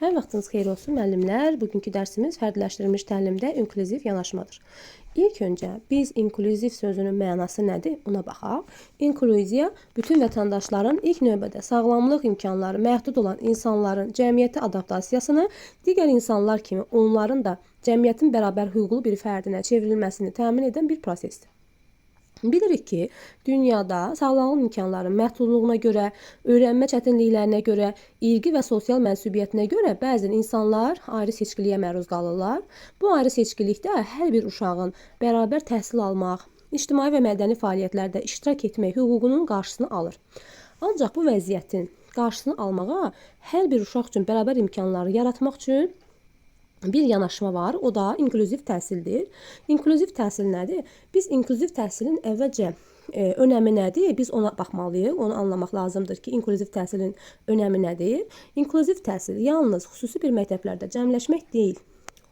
Hər vaxtınız xeyir olsun müəllimlər. Bugünkü dərsimiz fərdiləşdirilmiş təlimdə inklüziv yanaşmadır. İlk öncə biz inklüziv sözünün mənası nədir? Ona baxaq. İnklüziya bütün vətəndaşların ilk növbədə sağlamlıq imkanları məhdud olan insanların cəmiyyətə adaptasiyasını, digər insanlar kimi onların da cəmiyyətin bərabər hüquqlu bir fərdinə çevrilməsini təmin edən bir prosesdir. Bilirik ki, dünyada sağlamlıq imkanlarının məhdudluğuna görə, öyrənmə çətinliklərinə görə, irqi və sosial mənsubiyyətinə görə bəzən insanlar ayrı seçkiliyə məruz qalırlar. Bu ayrı seçkilikdə hər bir uşağın bərabər təhsil almaq, ictimai və mədəni fəaliyyətlərdə iştirak etmək hüququnun qarşısını alır. Ancaq bu vəziyyətin qarşısını almağa hər bir uşaq üçün bərabər imkanları yaratmaq üçün bir yanaşma var, o da inklüziv təhsildir. İnklüziv təhsil nədir? Biz inklüziv təhsilin əvvəlcə önəmi nədir? Biz ona baxmalıyıq, onu anlamaq lazımdır ki, inklüziv təhsilin önəmi nədir? İnklüziv təhsil yalnız xüsusi bir məktəblərdə cəmləşmək deyil.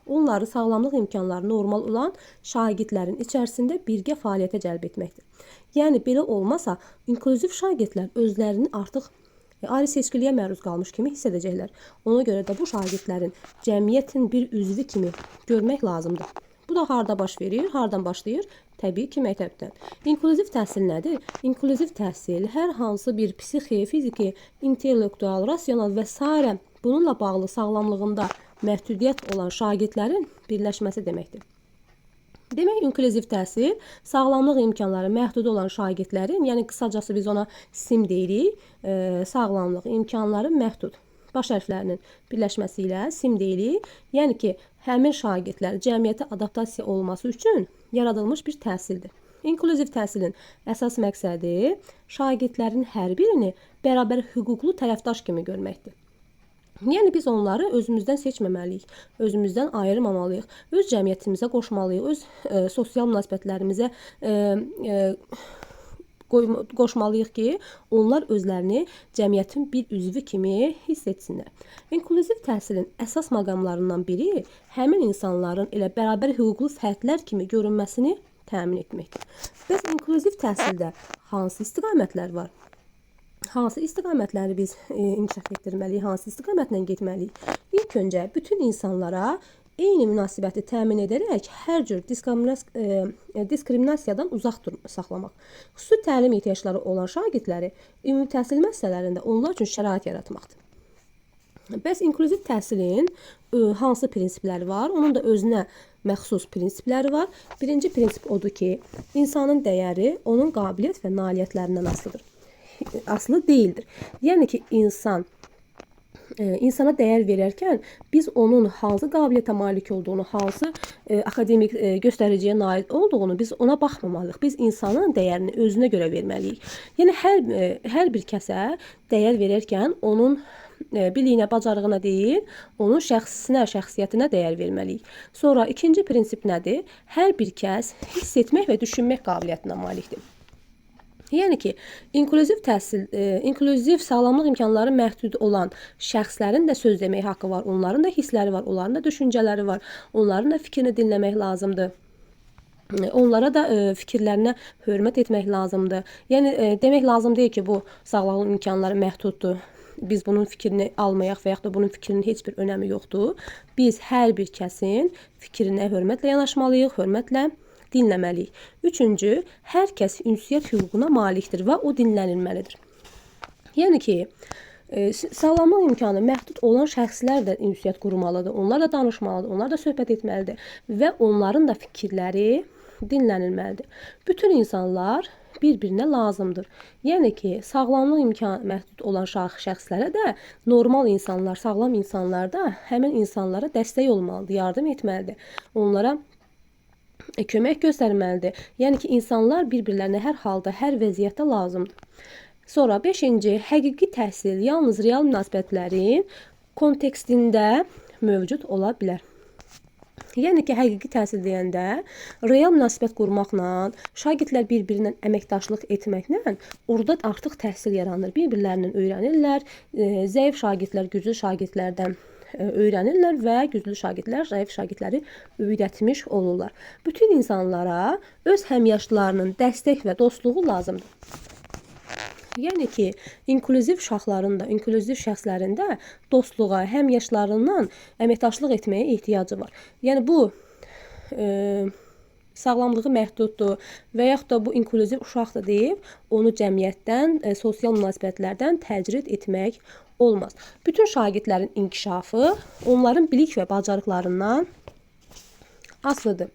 Onları sağlamlıq imkanları normal olan şagirdlərin içərisində birgə fəaliyyətə cəlb etməkdir. Yəni, belə olmasa, inklüziv şagirdlər özlərini artıq ayrı seçkiliyə məruz qalmış kimi hiss edəcəklər. Ona görə də bu şagirdlərin cəmiyyətin bir üzvü kimi görmək lazımdır. Bu da harda baş verir, hardan başlayır? Təbii ki, məktəbdən. İnklüziv təhsil nədir? İnklüziv təhsil hər hansı bir psixi, fiziki, intellektual, rasional və s. bununla bağlı sağlamlığında məhdudiyyət olan şagirdlərin birləşməsi deməkdir. Demək, inklüziv təhsil sağlamlıq imkanları məhdud olan şagirdlərin, yəni qısacası biz ona SIM deyirik, sağlamlıq imkanları məhdud baş hərflərinin birləşməsi ilə SIM deyirik. Yəni ki, həmin şagirdlər cəmiyyətə adaptasiya olması üçün yaradılmış bir təhsildir. İnklüziv təhsilin əsas məqsədi şagirdlərin hər birini bərabər hüquqlu tərəfdaş kimi görməkdir. Yəni biz onları özümüzdən seçməməliyik, özümüzdən ayırmamalıyıq, öz cəmiyyətimizə qoşmalıyıq, öz sosial münasibətlərimizə qoşmalıyıq ki, onlar özlərini cəmiyyətin bir üzvü kimi hiss etsinlər. İnklüziv təhsilin əsas məqamlarından biri həmin insanların elə bərabər hüquqlu fərdlər kimi görünməsini təmin etməkdir. Bəs inklüziv təhsildə hansı istiqamətlər var? Hansı istiqamətləri biz inkişaf etdirməliyik, hansı istiqamətlə getməliyik? İlk öncə bütün insanlara eyni münasibəti təmin edərək hər cür diskriminasiyadan uzaq saxlamaq. Xüsusi təlim ehtiyacları olan şagirdləri ümumi təhsil müəssisələrində onlar üçün şərait yaratmaqdır. Bəs inklüziv təhsilin hansı prinsipləri var? Onun da özünə məxsus prinsipləri var. Birinci prinsip odur ki, insanın dəyəri onun qabiliyyət və nailiyyətlərindən asılıdır. Aslı değildir. Yəni ki, insana dəyər verərkən biz onun hansı qabiliyyətə malik olduğunu, hansı akademik göstəriciyə nail olduğunu biz ona baxmamalıyıq. Biz insanın dəyərini özünə görə verməliyik. Yəni hər bir kəsə dəyər verərkən onun biliyinə, bacarığına deyil, onun şəxsiyyətinə dəyər verməliyik. Sonra ikinci prinsip nədir? Hər bir kəs hiss etmək və düşünmək qabiliyyətinə malikdir. Yəni ki, inklüziv sağlamlıq imkanları məhdud olan şəxslərin də söz demək haqqı var, onların da hissləri var, onların da düşüncələri var, onların da fikrini dinləmək lazımdır. Onlara da fikirlərinə hörmət etmək lazımdır. Yəni, demək lazım deyil ki, bu sağlamlıq imkanları məhduddur. Biz bunun fikrini almayaq və yaxud da bunun fikrinin heç bir önəmi yoxdur. Biz hər bir kəsin fikrinə hörmətlə yanaşmalıyıq, hörmətlə dinləməliyik. Üçüncü, hər kəs ünsiyyət hüququna malikdir və o dinlənilməlidir. Yəni ki, sağlamlıq imkanı məhdud olan şəxslər də ünsiyyət qurmalıdır, onlar da danışmalıdır, onlar da söhbət etməlidir və onların da fikirləri dinlənilməlidir. Bütün insanlar bir-birinə lazımdır. Yəni ki, sağlamlıq imkanı məhdud olan şəxslərə də normal insanlar, sağlam insanlar da həmin insanlara dəstək olmalıdır, yardım etməlidir. Onlara kömək göstərməlidir. Yəni ki, insanlar bir-birlərinə hər halda, hər vəziyyətdə lazımdır. Sonra 5-ci, həqiqi təhsil yalnız real münasibətlərin kontekstində mövcud ola bilər. Yəni ki, həqiqi təhsil deyəndə real münasibət qurmaqla, şagirdlər bir-birindən əməkdaşlıq etməklə orada artıq təhsil yaranır. Bir-birlərindən öyrənirlər, zəif şagirdlər güclü şagirdlərdən öyrənirlər və güclü şagirdlər zəif şagirdləri öyrətmiş olurlar. Bütün insanlara öz həmyaşlarının dəstək və dostluğu lazımdır. Yəni ki, inklüziv uşaqların da, inklüziv şəxslərin də dostluğa, həmyaşlarından əməkdaşlıq etməyə ehtiyacı var. Yəni bu sağlamlığı məhduddur və yaxud da bu inklüziv uşaqdır deyib, onu cəmiyyətdən, sosial münasibətlərdən təcrid etmək olmaz. Bütün şagirdlərin inkişafı onların bilik və bacarıqlarından asılıdır.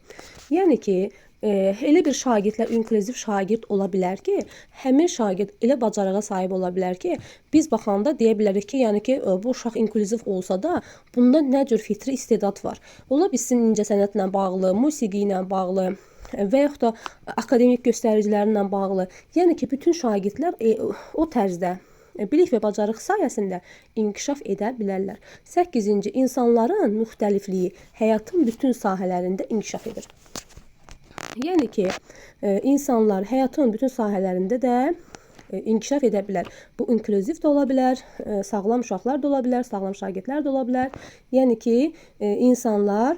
Yəni ki, elə bir şagirdlər inklüziv şagird ola bilər ki, həmin şagird elə bacarığa sahib ola bilər ki, biz baxanda deyə bilərik ki, yəni ki, bu uşaq inklüziv olsa da, bunda nə cür fitri istedad var. Ola bilsin incəsənətlə bağlı, musiqi ilə bağlı və yaxud da akademik göstəricilərlə bağlı. Yəni ki, bütün şagirdlər o tərzdə bilik və bacarıq sayəsində inkişaf edə bilərlər. 8-ci, insanların müxtəlifliyi həyatın bütün sahələrində inkişaf edir. Yəni ki, insanlar həyatın bütün sahələrində də inkişaf edə bilər. Bu inklüziv də ola bilər, sağlam uşaqlar da ola bilər, sağlam şagirdlər də ola bilər. Yəni ki, insanlar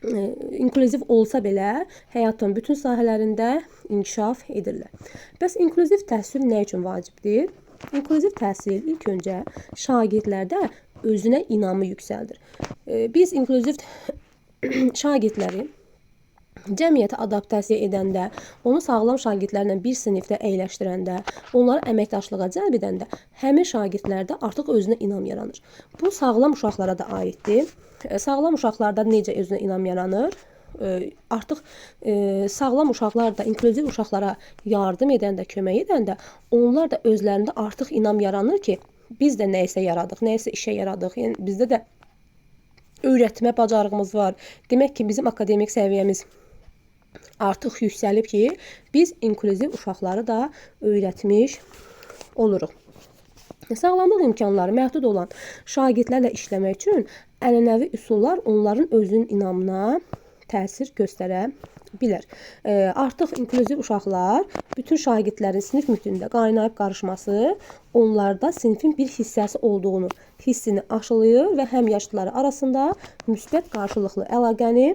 inklüziv olsa belə həyatın bütün sahələrində inkişaf edirlər. Bəs inklüziv təhsil nə üçün vacibdir? İnklüziv təhsil ilk öncə şagirdlərdə özünə inamı yüksəldir. Biz inklüziv şagirdləri cəmiyyətə adaptasiya edəndə, onu sağlam şagirdlərlə bir sinifdə əyləşdirəndə, onları əməkdaşlığa cəlb edəndə, həmin şagirdlərdə artıq özünə inam yaranır. Bu, sağlam uşaqlara da aiddir. Sağlam uşaqlarda necə özünə inam yaranır? Artıq sağlam uşaqlar da inklüziv uşaqlara yardım edəndə, kömək edəndə, onlar da özlərində artıq inam yaranır ki, biz də nəyisə yaradıq, nəyisə işə yaradıq. Yəni, bizdə də öyrətmə bacarığımız var. Demək ki, bizim akademik səviyyəmiz artıq yüksəlib ki, biz inklüziv uşaqları da öyrətmiş oluruq. Sağlamlıq imkanları məhdud olan şagirdlərlə işləmək üçün ənənəvi üsullar onların özünün inamına təsir göstərə bilər. Artıq inklüziv uşaqlar bütün şagirdlərin sinif mühitində qaynayıb qarışması onlarda sinifin bir hissəsi olduğunu hissini aşılayır və həmyaşlıları arasında müsbət qarşılıqlı əlaqəni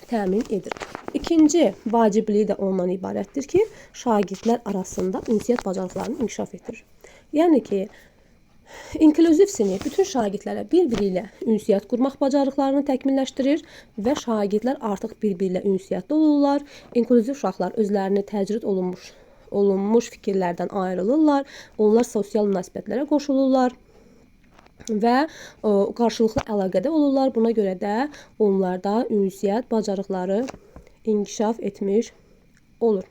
təmin edir. İkinci vacibliyi də ondan ibarətdir ki, şagirdlər arasında ünsiyyət bacarıqlarını inkişaf etdirir. Yəni ki, inklüziv sinif bütün şagirdlərə bir-biri ilə ünsiyyət qurmaq bacarıqlarını təkmilləşdirir və şagirdlər artıq bir-biri ilə ünsiyyətdə olurlar. İnklüziv uşaqlar özlərini təcrid olunmuş fikirlərdən ayrılırlar. Onlar sosial münasibətlərə qoşulurlar və qarşılıqlı əlaqədə olurlar. Buna görə də onlarda ünsiyyət bacarıqları inkişaf etmiş olur.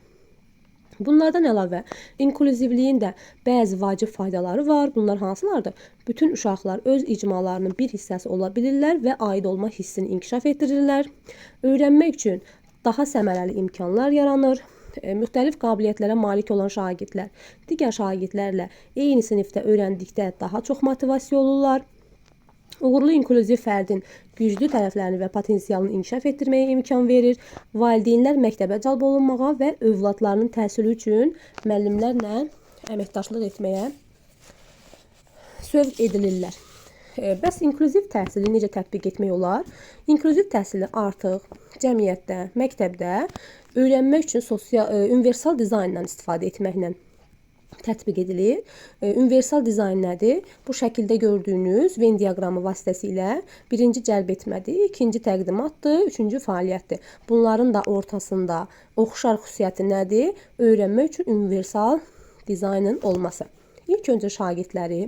Bunlardan əlavə, inklüzivliyin də bəzi vacib faydaları var. Bunlar hansılardır? Bütün uşaqlar öz icmalarının bir hissəsi ola bilirlər və aid olma hissini inkişaf etdirirlər. Öyrənmək üçün daha səmərəli imkanlar yaranır. Müxtəlif qabiliyyətlərə malik olan şagirdlər digər şagirdlərlə eyni sinifdə öyrəndikdə daha çox motivasiya olurlar. Uğurlu inklüziv fərdin güclü tərəflərini və potensialını inkişaf etdirməyə imkan verir. Valideynlər məktəbə cəlb olunmağa və övladlarının təhsili üçün müəllimlərlə əməkdaşlıq etməyə sövq edilirlər. Bəs inklüziv təhsili necə tətbiq etmək olar? İnklüziv təhsili artıq cəmiyyətdə, məktəbdə öyrənmək üçün universal dizayndan istifadə etməklə tətbiq edilir. Universal dizayn nədir? Bu şəkildə gördüyünüz Venn diaqramı vasitəsilə birinci cəlb etmədir, ikinci təqdimatdır, üçüncü fəaliyyətdir. Bunların da ortasında oxşar xüsusiyyəti nədir? Öyrənmək üçün universal dizaynın olması. İlk öncə şagirdləri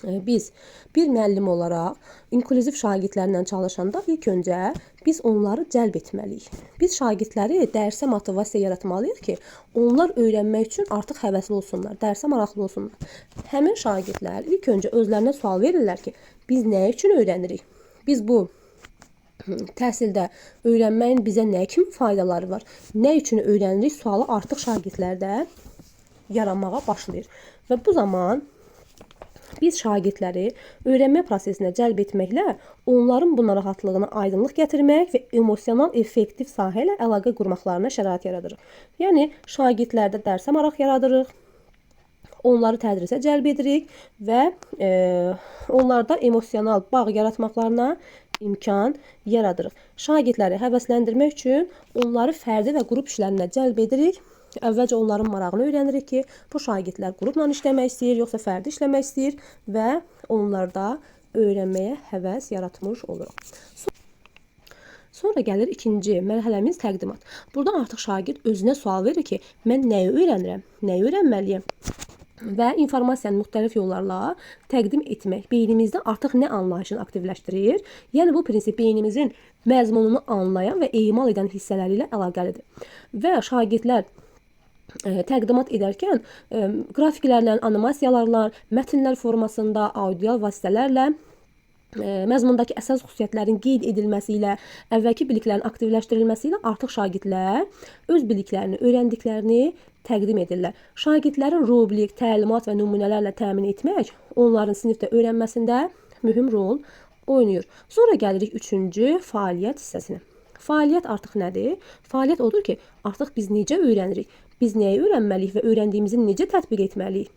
biz bir müəllim olaraq inklüziv şagirdlərlə çalışanda ilk öncə biz onları cəlb etməliyik. Biz şagirdləri dərsə motivasiya yaratmalıyıq ki, onlar öyrənmək üçün artıq həvəsli olsunlar, dərsə maraqlı olsunlar. Həmin şagirdlər ilk öncə özlərinə sual verirlər ki, biz nə üçün öyrənirik? Biz bu təhsildə öyrənməyin bizə nə kimi faydaları var? Nə üçün öyrənirik? Sualı artıq şagirdlərdə yaranmağa başlayır. Və bu zaman biz şagirdləri öyrənmə prosesinə cəlb etməklə onların bu narahatlığına aydınlıq gətirmək və emosional effektiv sahə ilə əlaqə qurmaqlarına şərait yaradırıq. Yəni, şagirdlərdə dərsə maraq yaradırıq, onları tədrisə cəlb edirik və onlarda emosional bağ yaratmaqlarına imkan yaradırıq. Şagirdləri həvəsləndirmək üçün onları fərdi və qrup işlərinə cəlb edirik Əvvəlcə onların marağını öyrənirik ki, bu şagirdlər qrupla işləmək istəyir, yoxsa fərdi işləmək istəyir və onlarda öyrənməyə həvəs yaratmış oluruq. Sonra gəlir ikinci mərhələmiz təqdimat. Burada artıq şagird özünə sual verir ki, mən nəyi öyrənirəm, nəyi öyrənməliyəm? Və informasiyanı müxtəlif yollarla təqdim etmək beynimizdə artıq nə anlayışını aktivləşdirir? Yəni bu prinsip beynimizin məzmununu anlayan və emal edən hissələri ilə əlaqəlidir. Və şagirdlər təqdimat edərkən qrafiklərlə, animasiyalarla, mətnlər formasında, audio vasitələrlə məzmundakı əsas xüsusiyyətlərin qeyd edilməsi ilə, əvvəlki biliklərin aktivləşdirilməsi ilə artıq şagirdlər öz biliklərini, öyrəndiklərini təqdim edirlər. Şagirdlərin rubrik, təlimat və nümunələrlə təmin etmək onların sinifdə öyrənməsində mühüm rol oynayır. Sonra gəlirik üçüncü fəaliyyət hissəsinə. Fəaliyyət artıq nədir? Fəaliyyət odur ki, artıq biz necə öyrənirik? Biz nəyi öyrənməliyik və öyrəndiyimizi necə tətbiq etməliyik?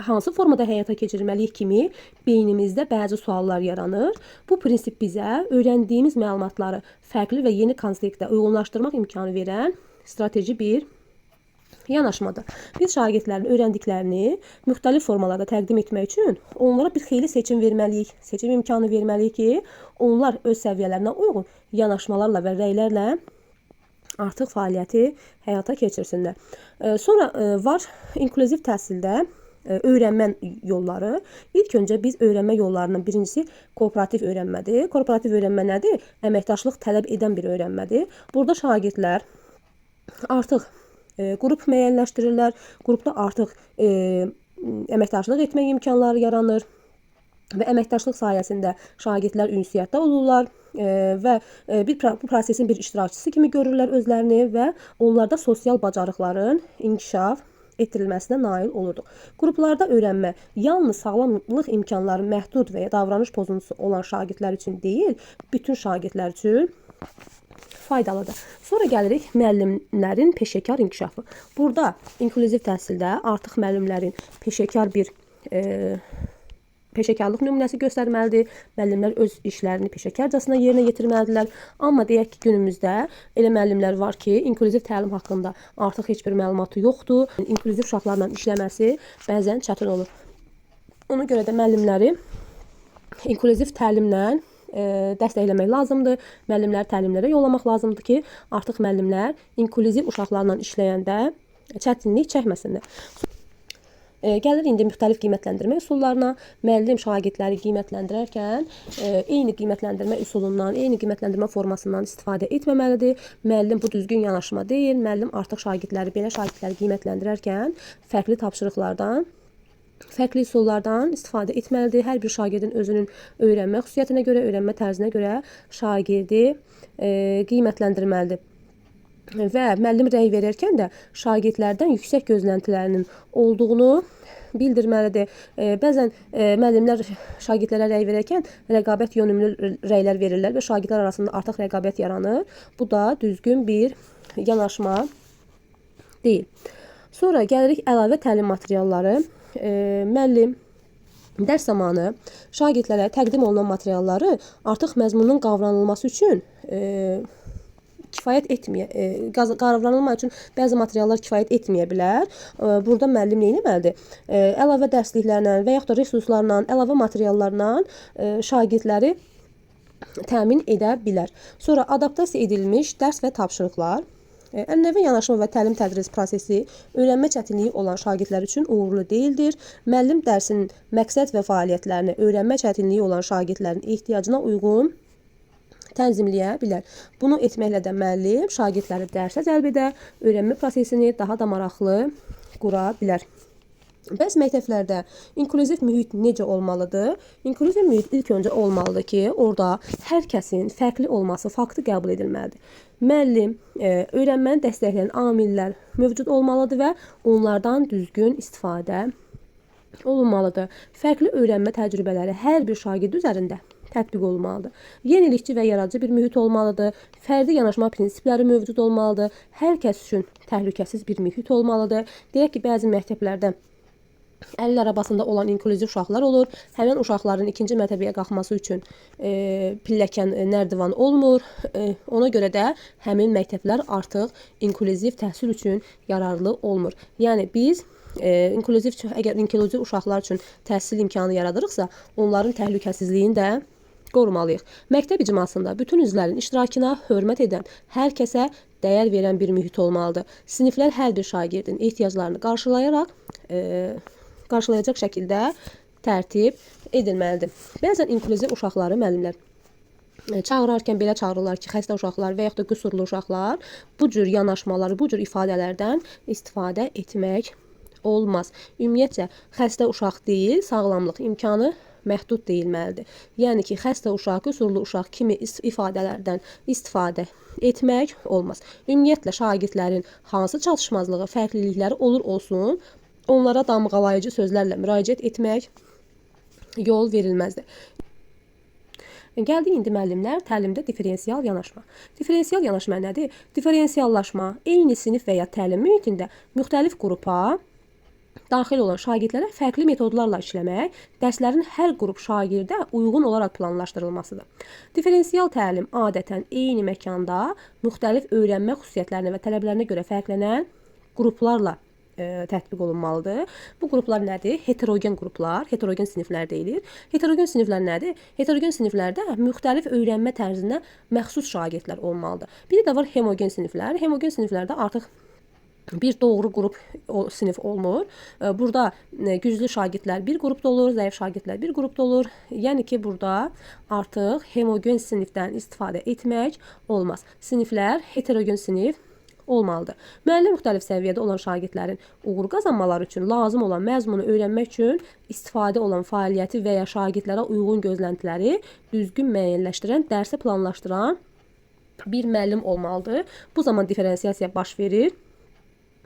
Hansı formada həyata keçirməliyik kimi beynimizdə bəzi suallar yaranır. Bu prinsip bizə öyrəndiyimiz məlumatları fərqli və yeni kontekstdə uyğunlaşdırmaq imkanı verən strateji bir yanaşmadır. Biz şagirdlərin öyrəndiklərini müxtəlif formalarda təqdim etmək üçün onlara bir xeyli seçim verməliyik. Seçim imkanı verməliyik ki, onlar öz səviyyələrinə uyğun yanaşmalarla və rəylərlə artıq fəaliyyəti həyata keçirsinlər. Sonra var inklüziv təhsildə öyrənmə yolları. İlk öncə biz öyrənmə yollarının birincisi kooperativ öyrənmədir. Kooperativ öyrənmə nədir? Əməkdaşlıq tələb edən bir öyrənmədir. Burada şagirdlər artıq qrup müəyyənləşdirirlər. Qrupda artıq əməkdaşlıq etmək imkanları yaranır və əməkdaşlıq sayəsində şagirdlər ünsiyyətdə olurlar və bu prosesin bir iştirakçısı kimi görürlər özlərini və onlarda sosial bacarıqların inkişaf etdirilməsinə nail olurduq. Qruplarda öyrənmə yalnız sağlamlıq imkanları məhdud və ya davranış pozuntusu olan şagirdlər üçün deyil, bütün şagirdlər üçün faydalıdır. Sonra gəlirik müəllimlərin peşəkar inkişafı. Burada inklüziv təhsildə artıq müəllimlərin peşəkar bir peşəkarlıq nümunəsi göstərməlidir. Müəllimlər öz işlərini peşəkarcasına yerinə yetirməlidirlər. Amma deyək ki, günümüzdə elə müəllimlər var ki, inklüziv təlim haqqında artıq heç bir məlumatı yoxdur. İnklüziv uşaqlarla işləməsi bəzən çətin olur. Ona görə də müəllimləri inklüziv təlimlə dəstəkləmək lazımdır. Müəllimləri təlimlərə yollamaq lazımdır ki, artıq müəllimlər inklüziv uşaqlarla işləyəndə çətinlik çəkməsinlər. Gəlir indi müxtəlif qiymətləndirmə üsullarına. Müəllim şagirdləri qiymətləndirərkən eyni qiymətləndirmə üsulundan, eyni qiymətləndirmə formasından istifadə etməməlidir. Müəllim bu düzgün yanaşma deyil. Müəllim artıq belə şagirdləri qiymətləndirərkən fərqli tapşırıqlardan, fərqli üsullardan istifadə etməlidir. Hər bir şagirdin özünün öyrənmə xüsusiyyətinə görə, öyrənmə tərzinə görə şagirdi qiymətləndirməlidir. Və müəllim rəy verərkən də şagirdlərdən yüksək gözləntilərinin olduğunu bildirməlidir. Bəzən müəllimlər şagirdlərə rəy verərkən rəqabət yönümlü rəylər verirlər və şagirdlər arasında artıq rəqabət yaranır. Bu da düzgün bir yanaşma deyil. Sonra gəlirik əlavə təlim materialları. Müəllim dərs zamanı şagirdlərə təqdim olunan materialları artıq məzmunun qavranılması üçün qavranılmaq üçün bəzi materiallar kifayət etməyə bilər. Burada müəllim nə etməlidir? Əlavə dərsliklərlə və yaxud da resurslarla, əlavə materiallarla şagirdləri təmin edə bilər. Sonra adaptasiya edilmiş dərs və tapşırıqlar. Ənənəvi yanaşma və təlim-tədris prosesi öyrənmə çətinliyi olan şagirdlər üçün uğurlu deyildir. Müəllim dərsinin məqsəd və fəaliyyətlərini öyrənmə çətinliyi olan şagirdlərin ehtiyacına uyğun tənzimləyə bilər. Bunu etməklə də müəllim şagirdləri dərsə cəlb edə, öyrənmə prosesini daha da maraqlı qura bilər. Bəs məktəblərdə inklüziv mühit necə olmalıdır? İnklüziv mühit ilk öncə olmalıdır ki, orada hər kəsin fərqli olması faktı qəbul edilməlidir. Müəllim, öyrənməni dəstəkləyən amillər mövcud olmalıdır və onlardan düzgün istifadə olunmalıdır. Fərqli öyrənmə təcrübələri hər bir şagird üzərində tətbiq olunmalıdır. Yenilikçi və yaradıcı bir mühit olmalıdır. Fərdi yanaşma prinsipləri mövcud olmalıdır. Hər kəs üçün təhlükəsiz bir mühit olmalıdır. Deyək ki, bəzi məktəblərdə əlil arabasında olan inklüziv uşaqlar olur. Həmin uşaqların ikinci mərtəbəyə qalxması üçün pilləkən, nərdivan olmur. Ona görə də həmin məktəblər artıq inklüziv təhsil üçün yararlı olmur. Yəni biz əgər inklüziv uşaqlar üçün təhsil imkanı yaradırıqsa, onların təhlükəsizliyini də qorumalıyıq. Məktəb icmasında bütün üzvlərin iştirakına hörmət edən, hər kəsə dəyər verən bir mühit olmalıdır. Siniflər hər bir şagirdin ehtiyaclarını qarşılayacaq şəkildə tərtib edilməlidir. Bəzən inklüziv uşaqları müəllimlər çağırarkən belə çağırırlar ki, xəstə uşaqlar və yaxud da qüsurlu uşaqlar bu cür yanaşmaları, bu cür ifadələrdən istifadə etmək olmaz. Ümumiyyətcə, xəstə uşaq deyil, sağlamlıq imkanı məhdud deyilməlidir. Yəni ki, xəstə uşaq, qüsurlu uşaq kimi ifadələrdən istifadə etmək olmaz. Ümumiyyətlə, şagirdlərin hansı çatışmazlığı, fərqlilikləri olur olsun, onlara damğalayıcı sözlərlə müraciət etmək yol verilməzdir. Gəldik indi müəllimlər təlimdə diferensial yanaşma. Diferensial yanaşma nədir? Diferensiallaşma eyni sinif və ya təlim mühitində müxtəlif qrupa daxil olan şagirdlərə fərqli metodlarla işləmək, dərslərin hər qrup şagirdə uyğun olaraq planlaşdırılmasıdır. Diferensial təlim adətən eyni məkanda müxtəlif öyrənmə xüsusiyyətlərinə və tələblərinə görə fərqlənən qruplarla tətbiq olunmalıdır. Bu qruplar nədir? Heterogen qruplar, heterogen siniflər deyilir. Heterogen siniflər nədir? Heterogen siniflərdə müxtəlif öyrənmə tərzinə məxsus şagirdlər olmalıdır. Bir də var homogen siniflər. Homogen siniflərdə artıq bir doğru qrup sinif olmur. Burada güclü şagirdlər bir qrupda olur, zəif şagirdlər bir qrupda olur. Yəni ki, burada artıq homogen sinifdən istifadə etmək olmaz. Siniflər heterogen sinif olmalıdır. Müəllim müxtəlif səviyyədə olan şagirdlərin uğur qazanmaları üçün lazım olan məzmunu öyrənmək üçün istifadə olan fəaliyyəti və ya şagirdlərə uyğun gözləntiləri düzgün müəyyənləşdirən, dərsi planlaşdıran bir müəllim olmalıdır. Bu zaman diferensiasiya baş verir.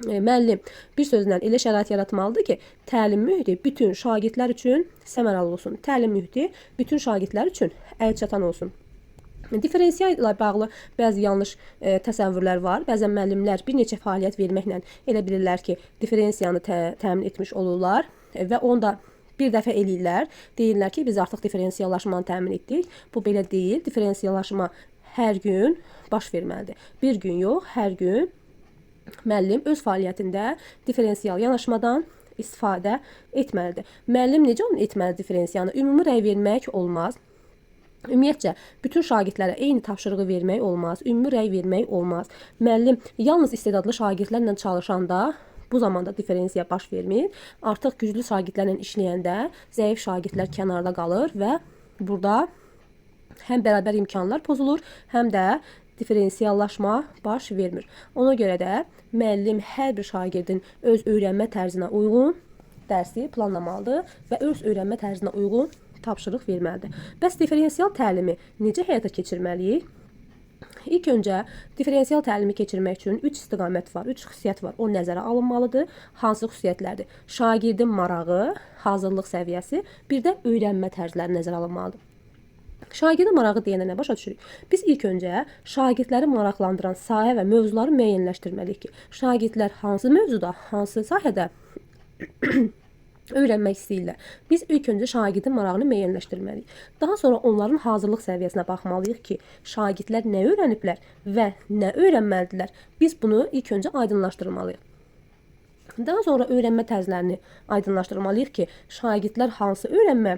Müəllim bir sözlə elə şərait yaratmalıdır ki, təlim mühiti bütün şagirdlər üçün səmərəli olsun. Təlim mühiti bütün şagirdlər üçün əlçatan olsun. Diferensial ilə bağlı bəzi yanlış təsəvvürlər var. Bəzən müəllimlər bir neçə fəaliyyət verməklə elə bilirlər ki, diferensiyanı təmin etmiş olurlar və onu da bir dəfə eləyirlər. Deyirlər ki, biz artıq diferensiallaşmanı təmin etdik. Bu belə deyil. Diferensiallaşma hər gün baş verməlidir. Bir gün yox, hər gün müəllim öz fəaliyyətində diferensial yanaşmadan istifadə etməlidir. Müəllim necə etməli diferensiyanı? Ümumi rəy vermək olmaz. Ümumiyyətcə, bütün şagirdlərə eyni tapşırığı vermək olmaz, ümumi rəy vermək olmaz. Müəllim yalnız istedadlı şagirdlərlə çalışanda bu zamanda diferensiya baş vermir. Artıq güclü şagirdlərlə işləyəndə zəif şagirdlər kənarda qalır və burada həm bərabər imkanlar pozulur, həm də diferensiallaşma baş vermir. Ona görə də müəllim hər bir şagirdin öz öyrənmə tərzinə uyğun dərsi planlamalıdır və öz öyrənmə tərzinə uyğun tapşırıq verməlidir. Bəs diferensial təlimi necə həyata keçirməliyik? İlk öncə diferensial təlimi keçirmək üçün 3 istiqamət var, 3 xüsusiyyət var. O nəzərə alınmalıdır. Hansı xüsusiyyətlərdir? Şagirdin marağı, hazırlıq səviyyəsi, bir də öyrənmə tərzləri nəzərə alınmalıdır. Şagirdin marağı deyəndə nə başa düşürük? Biz ilk öncə şagirdləri maraqlandıran sahə və mövzuları müəyyənləşdirməliyik ki, şagirdlər hansı mövzuda, hansı sahədə öyrənmək istəyirlər. Biz ilk öncə şagirdin marağını müəyyənləşdirməliyik. Daha sonra onların hazırlıq səviyyəsinə baxmalıyıq ki, şagirdlər nə öyrəniblər və nə öyrənməlidirlər. Biz bunu ilk öncə aydınlaşdırmalıyıq. Daha sonra öyrənmə tərzlərini aydınlaşdırmalıyıq ki, şagirdlər hansı öyrənmə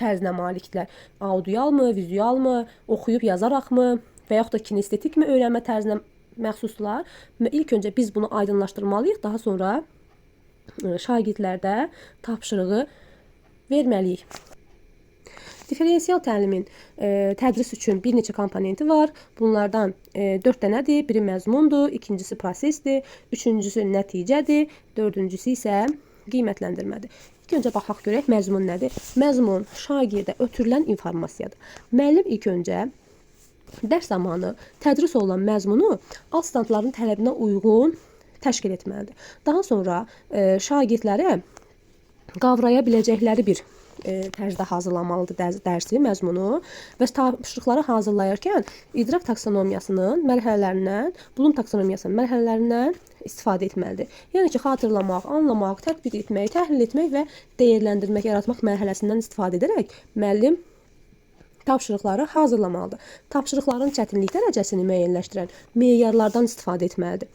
tərzinə malikdirlər. Audialmı, vizualmı, oxuyub yazaraqmı və yaxud da kinestetik mi öyrənmə tərzinə məxsuslar? İlk öncə biz bunu aydınlaşdırmalıyıq. Daha sonra şagirdlərdə tapşırığı verməliyik. Diferensial təlimin tədris üçün bir neçə komponenti var. Bunlardan 4 dənədir. Biri məzmundur, ikincisi prosesdir, üçüncüsü nəticədir, dördüncüsü isə qiymətləndirmədir. İlk öncə baxaq görək məzmun nədir? Məzmun şagirdə ötürülən informasiyadır. Müəllim ilk öncə dərs zamanı tədris olunan məzmunu asistantların tələbinə uyğun təşkil etməlidir. Daha sonra şagirdlərə qavraya biləcəkləri bir tərzdə hazırlanmalıdır dərsi, məzmunu və tapşırıqları hazırlayarkən idrak taksonomiyasının mərhələlərindən, Bloom taksonomiyasının mərhələlərindən istifadə etməlidir. Yəni ki, xatırlamaq, anlamaq, tətbiq etmək, təhlil etmək və dəyərləndirmək, yaratmaq mərhələsindən istifadə edərək müəllim tapşırıqları hazırlamalıdır. Tapşırıqların çətinlik dərəcəsini müəyyənləşdirən meyarlardan istifadə etməlidir.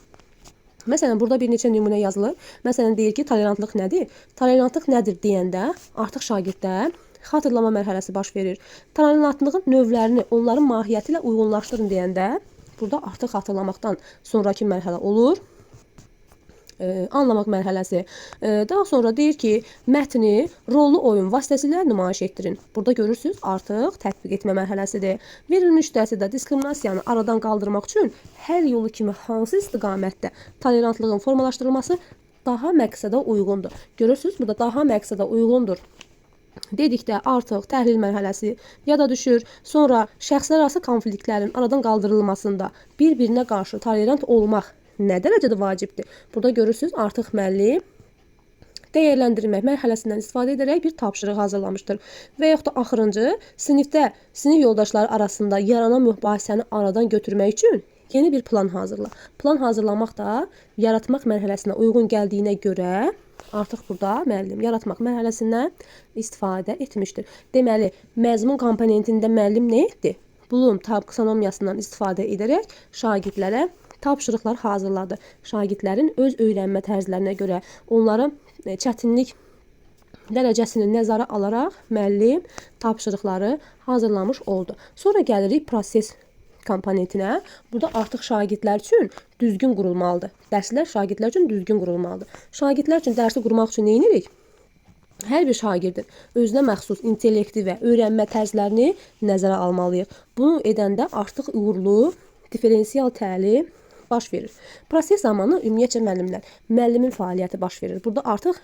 Məsələn, burada bir neçə nümunə yazılır. Məsələn, deyir ki, tolerantlıq nədir? Tolerantlıq nədir deyəndə artıq şagirddə xatırlama mərhələsi baş verir. Tolerantlığın növlərini onların mahiyyəti ilə uyğunlaşdırın deyəndə burada artıq xatırlamaqdan sonraki mərhələ olur. Anlamaq mərhələsi. Daha sonra deyir ki, mətni rollu oyun vasitəsilə nümayiş etdirin. Burada görürsünüz, artıq tətbiq etmə mərhələsidir. Verilmiş dərsdə diskriminasiyanı aradan qaldırmaq üçün hər yolu kimi hansı istiqamətdə tolerantlığın formalaşdırılması daha məqsədə uyğundur. Görürsünüz, burada daha məqsədə uyğundur dedikdə artıq təhlil mərhələsi yada düşür. Sonra şəxslər arası konfliktlərin aradan qaldırılmasında bir-birinə qarşı tolerant olmaq nə dərəcədə vacibdir? Burada görürsünüz, artıq müəllim dəyərləndirmək mərhələsindən istifadə edərək bir tapşırıq hazırlamışdır. Və yaxud da axırıncı, sinifdə sinif yoldaşları arasında yaranan mübahisəni aradan götürmək üçün yeni bir plan hazırla. Plan hazırlamaq da yaratmaq mərhələsinə uyğun gəldiyinə görə artıq burada müəllim yaratmaq mərhələsindən istifadə etmişdir. Deməli, məzmun komponentində müəllim nə etdi? Bloom taksonomiyasından istifadə edərək şagirdlərə tapşırıqlar hazırladı. Şagirdlərin öz öyrənmə tərzlərinə görə onların çətinlik dərəcəsini nəzərə alaraq müəllim tapşırıqları hazırlamış oldu. Sonra gəlirik proses komponentinə. Burada artıq şagirdlər üçün düzgün qurulmalıdır. Dərslər şagirdlər üçün düzgün qurulmalıdır. Şagirdlər üçün dərsi qurmaq üçün nə edirik? Hər bir şagirdin özünə məxsus intellekti və öyrənmə tərzlərini nəzərə almalıyıq. Bunu edəndə artıq uğurlu diferensial təlim baş verir. Proses zamanı ümumiyyətcə müəllimin fəaliyyəti baş verir. Burada artıq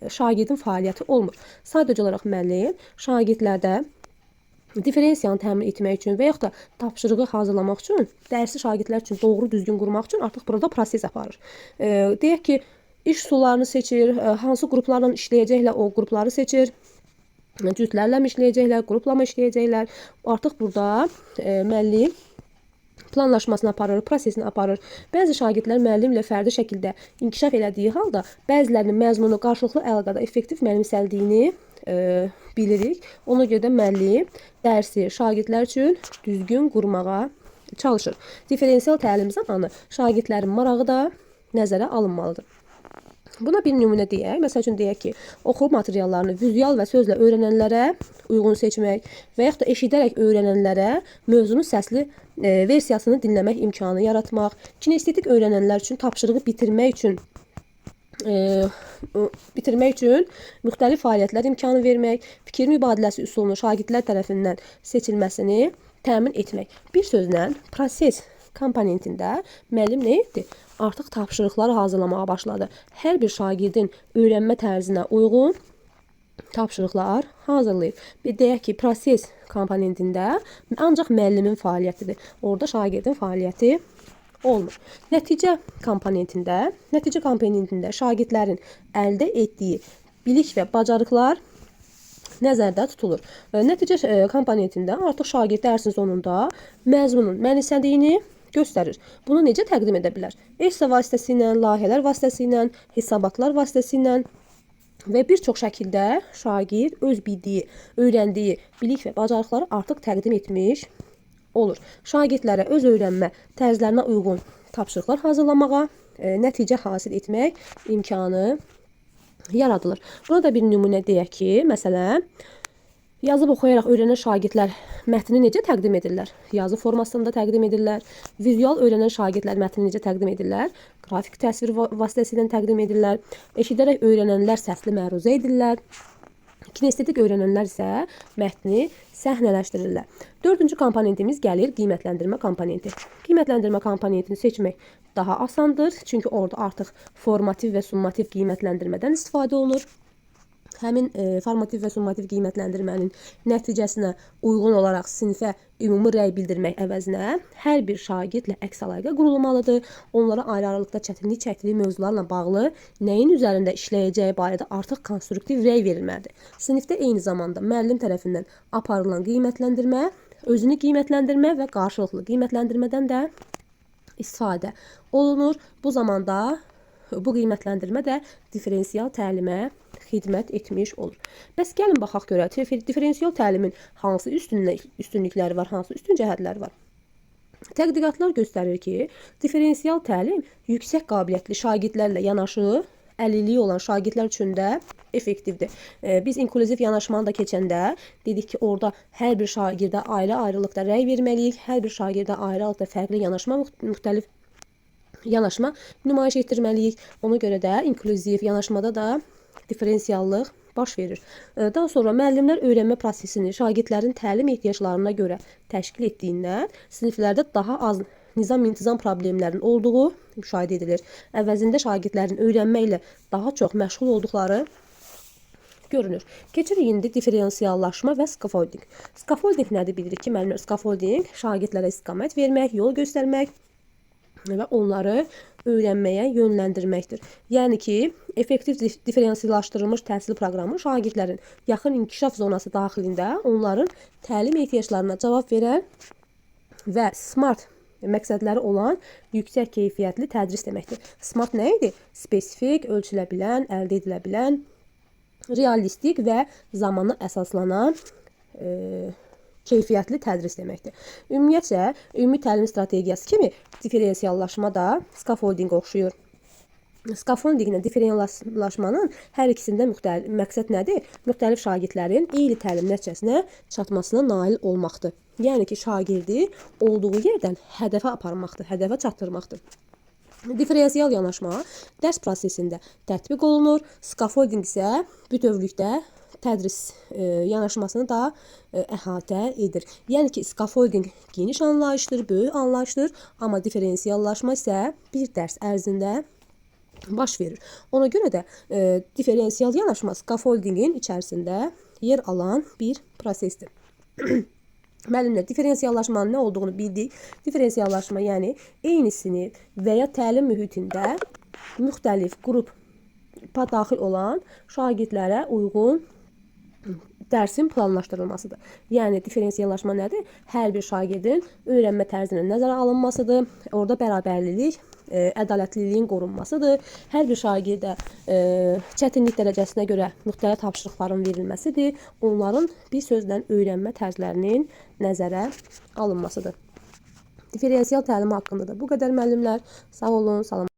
şagirdin fəaliyyəti olmur. Sadəcə olaraq müəllim şagirdlərdə diferensiyanı təmin etmək üçün və yaxud da tapşırığı hazırlamaq üçün, dərsi şagirdlər üçün doğru düzgün qurmaq üçün artıq burada proses aparır. Deyək ki, iş üsullarını seçir, hansı qruplarla işləyəcəklər o qrupları seçir. Cütlərlə mi işləyəcəklər, qrupla mı işləyəcəklər? Artıq burada müəllim planlaşmasını aparır, prosesini aparır. Bəzi şagirdlər müəllimlə fərdi şəkildə inkişaf elədiyi halda bəzilərinin məzmunu qarşılıqlı əlaqədə effektiv mənimsəldiyini bilirik. Ona görə də müəllim dərsi şagirdlər üçün düzgün qurmağa çalışır. Diferensial təlim zamanı şagirdlərin marağı da nəzərə alınmalıdır. Buna bir nümunə deyək. Məsəl üçün deyək ki, oxu materiallarını vizual və sözlə öyrənənlərə uyğun seçmək və yaxud da eşidərək öyrənənlərə mövzunun səsli versiyasını dinləmək imkanı yaratmaq, kinestetik öyrənənlər üçün tapşırığı bitirmək üçün müxtəlif fəaliyyətlər imkanı vermək, fikir mübadiləsi üsulunun şagirdlər tərəfindən seçilməsini təmin etmək. Bir sözlə, proses komponentində müəllim nə etdi? Artıq tapşırıqları hazırlamağa başladı. Hər bir şagirdin öyrənmə tərzinə uyğun tapşırıqlar hazırlayıb. Bir deyək ki, proses komponentində ancaq müəllimin fəaliyyətidir. Orada şagirdin fəaliyyəti olmur. Nəticə komponentində şagirdlərin əldə etdiyi bilik və bacarıqlar nəzərdə tutulur. Nəticə komponentində artıq şagird dərsin sonunda məzmunun mənimsədiyini göstərir. Bunu necə təqdim edə bilər? Esse vasitəsilə, layihələr vasitəsilə, hesabatlar vasitəsilə və bir çox şəkildə şagird öz bildiyi, öyrəndiyi bilik və bacarıqları artıq təqdim etmiş olur. Şagirdlərə öz öyrənmə tərzlərinə uyğun tapşırıqlar hazırlamağa, nəticə hasil etmək imkanı yaradılır. Buna da bir nümunə deyək ki, məsələn, yazıb oxuyaraq öyrənən şagirdlər mətni necə təqdim edirlər? Yazı formasında təqdim edirlər. Vizual öyrənən şagirdlər mətni necə təqdim edirlər? Qrafik təsvir vasitəsilə təqdim edirlər. Eşidərək öyrənənlər səsli məruzə edirlər. Kinestetik öyrənənlər isə mətni səhnələşdirirlər. Dördüncü komponentimiz gəlir qiymətləndirmə komponenti. Qiymətləndirmə komponentini seçmək daha asandır. Çünki orada artıq formativ və summativ qiymətləndirmədən istifadə olunur. həmin formativ və summativ qiymətləndirmənin nəticəsinə uyğun olaraq sinifə ümumi rəy bildirmək əvəzinə hər bir şagirdlə əks əlaqə qurulmalıdır. Onlara ayrı-ayrılıqda çətinlik çəkdiyi mövzularla bağlı nəyin üzərində işləyəcəyi barədə artıq konstruktiv rəy verilməlidir. Sinifdə eyni zamanda müəllim tərəfindən aparılan qiymətləndirmə, özünü qiymətləndirmə və qarşılıqlı qiymətləndirmədən də istifadə olunur. Bu zamanda bu qiymətləndirmə də differensial təlimə xidmət etmiş olur. Bəs gəlin baxaq görək, differensial təlimin hansı üstünlükləri var, hansı üstün cəhətləri var? Tədqiqatlar göstərir ki, differensial təlim yüksək qabiliyyətli şagirdlərlə yanaşı, əlilliyi olan şagirdlər üçün də effektivdir. Biz inklüziv yanaşmanı da keçəndə dedik ki, orada hər bir şagirdə ayrı-ayrılıqda rəy verməliyik, hər bir şagirdə ayrı-ayrılıqda fərqli yanaşma, müxtəlif yanaşma nümayiş etdirməliyik. Ona görə də inklüziv yanaşmada da differensiallıq baş verir. Daha sonra müəllimlər öyrənmə prosesini şagirdlərin təlim ehtiyaclarına görə təşkil etdiyindən siniflərdə daha az nizam-intizam problemlərinin olduğu müşahidə edilir. Əvəzində şagirdlərin öyrənmə ilə daha çox məşğul olduqları görünür. Keçirik indi differensiallaşma və scaffolding. Scaffolding nədir bilirik ki, müəllimlər? Scaffolding şagirdlərə istiqamət vermək, yol göstərmək və onları öyrənməyə yönləndirməkdir. Yəni ki, effektiv differensiallaşdırılmış təhsil proqramı şagirdlərin yaxın inkişaf zonası daxilində onların təlim ehtiyaclarına cavab verən və smart məqsədləri olan yüksək keyfiyyətli tədris deməkdir. Smart nə idi? Spesifik, ölçülə bilən, əldə edilə bilən, realistik və zamana əsaslanan keyfiyyətli tədris deməkdir. Ümumiyyətcə, ümumi təlim strategiyası kimi differensiallaşma da scaffoldinga oxşuyur. Scaffoldinglə differensiallaşmanın hər ikisində məqsəd nədir? Müxtəlif şagirdlərin eyni təlim nəticəsinə çatmasına nail olmaqdır. Yəni ki, şagirdi olduğu yerdən hədəfə aparmaqdır, hədəfə çatdırmaqdır. Differensial yanaşma dərs prosesində tətbiq olunur, scaffolding isə bütövlükdə tədris yanaşmasını da əhatə edir. Yəni ki, scaffolding geniş anlayışdır, böyük anlayışdır, amma differensiallaşma isə bir dərs ərzində baş verir. Ona görə də differensial yanaşma scaffoldingin içərisində yer alan bir prosesdir. Müəllimlər, differensiallaşmanın nə olduğunu bildik. Differensiallaşma, yəni eyni sinif və ya təlim mühitində müxtəlif qrupa daxil olan şagirdlərə uyğun dərsin planlaşdırılmasıdır. Yəni, differensiallaşma nədir? Hər bir şagirdin öyrənmə tərzinin nəzərə alınmasıdır. Orada bərabərlilik, ədalətliliyin qorunmasıdır. Hər bir şagirdə çətinlik dərəcəsinə görə müxtəlif tapşırıqların verilməsidir. Onların bir sözlə öyrənmə tərzlərinin nəzərə alınmasıdır. Differensial təlim haqqında da bu qədər müəllimlər. Sağ olun, salamat.